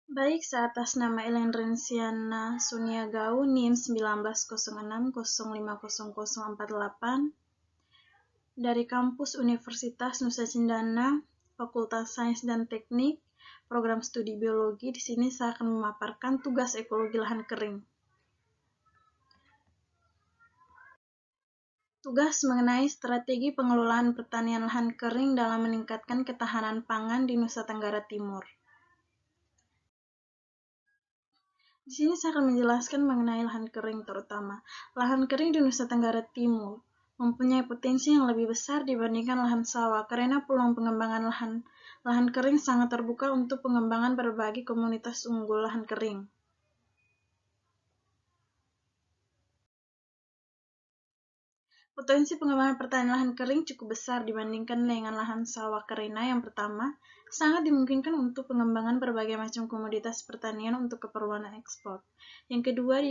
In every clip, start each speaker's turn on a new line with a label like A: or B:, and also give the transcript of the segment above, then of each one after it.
A: Baik, seatas nama Ellen Rensiana Suniagau, NIM 1906050048 dari kampus Universitas Nusa Cendana, Fakultas Sains dan Teknik, Program Studi Biologi. Di sini saya akan memaparkan tugas ekologi lahan kering. Tugas mengenai strategi pengelolaan pertanian lahan kering dalam meningkatkan ketahanan pangan di Nusa Tenggara Timur. Di sini saya akan menjelaskan mengenai lahan kering terutama. Lahan kering di Nusa Tenggara Timur mempunyai potensi yang lebih besar dibandingkan lahan sawah karena peluang pengembangan lahan kering sangat terbuka untuk pengembangan berbagai komunitas unggul lahan kering. Potensi pengembangan pertanian lahan kering cukup besar dibandingkan dengan lahan sawah karena yang pertama, sangat dimungkinkan untuk pengembangan berbagai macam komoditas pertanian untuk keperluan ekspor. Yang kedua,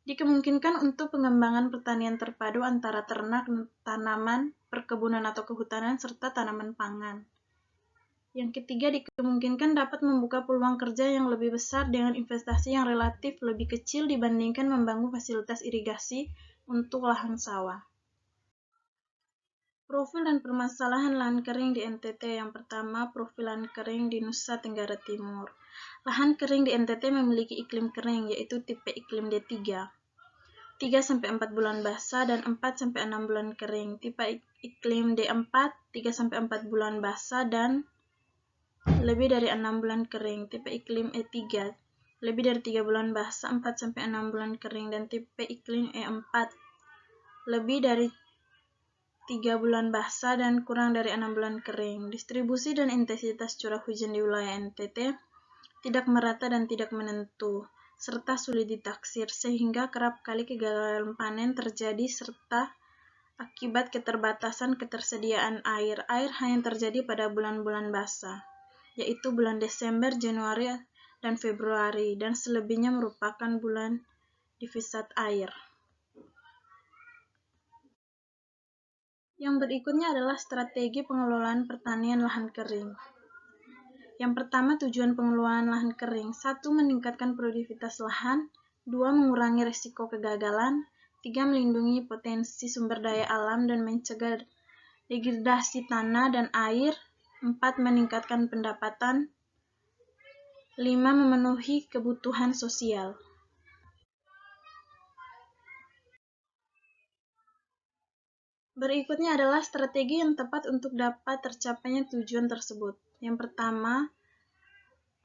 A: dikemungkinkan untuk pengembangan pertanian terpadu antara ternak, tanaman, perkebunan atau kehutanan, serta tanaman pangan. Yang ketiga, dikemungkinkan dapat membuka peluang kerja yang lebih besar dengan investasi yang relatif lebih kecil dibandingkan membangun fasilitas irigasi untuk lahan sawah. Profil dan permasalahan lahan kering di NTT. Yang pertama, profil lahan kering di Nusa Tenggara Timur. Lahan kering di NTT memiliki iklim kering, yaitu tipe iklim D3. 3-4 bulan basah dan 4-6 bulan kering. Tipe iklim D4, 3-4 bulan basah dan lebih dari 6 bulan kering. Tipe iklim E3, lebih dari 3 bulan basah, 4-6 bulan kering. Dan tipe iklim E4, lebih dari 3 bulan basah dan kurang dari 6 bulan kering. Distribusi dan intensitas curah hujan di wilayah NTT tidak merata dan tidak menentu, serta sulit ditaksir, sehingga kerap kali kegagalan panen terjadi serta akibat keterbatasan ketersediaan air. Air hanya terjadi pada bulan-bulan basah, yaitu bulan Desember, Januari, dan Februari, dan selebihnya merupakan bulan defisat air. Yang berikutnya adalah strategi pengelolaan pertanian lahan kering. Yang pertama, tujuan pengelolaan lahan kering. 1. Meningkatkan produktivitas lahan. 2. Mengurangi risiko kegagalan. 3. Melindungi potensi sumber daya alam dan mencegah degradasi tanah dan air. 4. Meningkatkan pendapatan. 5. Memenuhi kebutuhan sosial. Berikutnya adalah strategi yang tepat untuk dapat tercapainya tujuan tersebut. Yang pertama,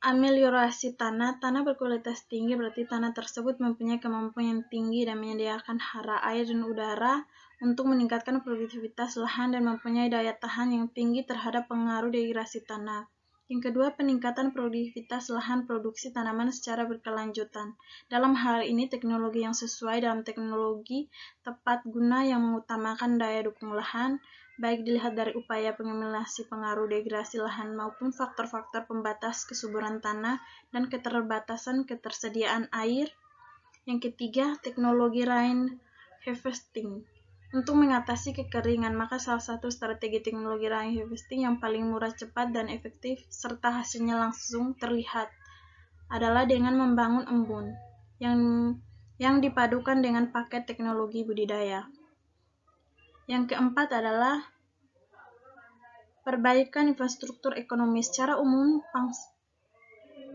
A: ameliorasi tanah. Tanah berkualitas tinggi berarti tanah tersebut mempunyai kemampuan yang tinggi dan menyediakan hara air dan udara untuk meningkatkan produktivitas lahan dan mempunyai daya tahan yang tinggi terhadap pengaruh dehidrasi tanah. Yang kedua, peningkatan produktivitas lahan produksi tanaman secara berkelanjutan. Dalam hal ini, teknologi yang sesuai dalam teknologi tepat guna yang mengutamakan daya dukung lahan, baik dilihat dari upaya pengelimasi pengaruh dehidrasi lahan maupun faktor-faktor pembatas kesuburan tanah dan keterbatasan ketersediaan air. Yang ketiga, teknologi rain harvesting. Untuk mengatasi kekeringan, maka salah satu strategi teknologi rain harvesting yang paling murah, cepat, dan efektif, serta hasilnya langsung terlihat, adalah dengan membangun embun yang dipadukan dengan paket teknologi budidaya. Yang keempat adalah perbaikan infrastruktur ekonomi. Secara umum,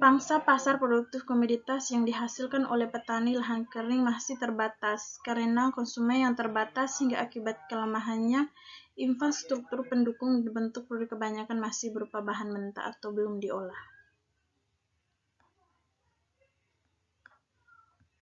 A: pangsa pasar produktif komoditas yang dihasilkan oleh petani lahan kering masih terbatas karena konsumen yang terbatas, hingga akibat kelemahannya infrastruktur pendukung dibentuk produk kebanyakan masih berupa bahan mentah atau belum diolah.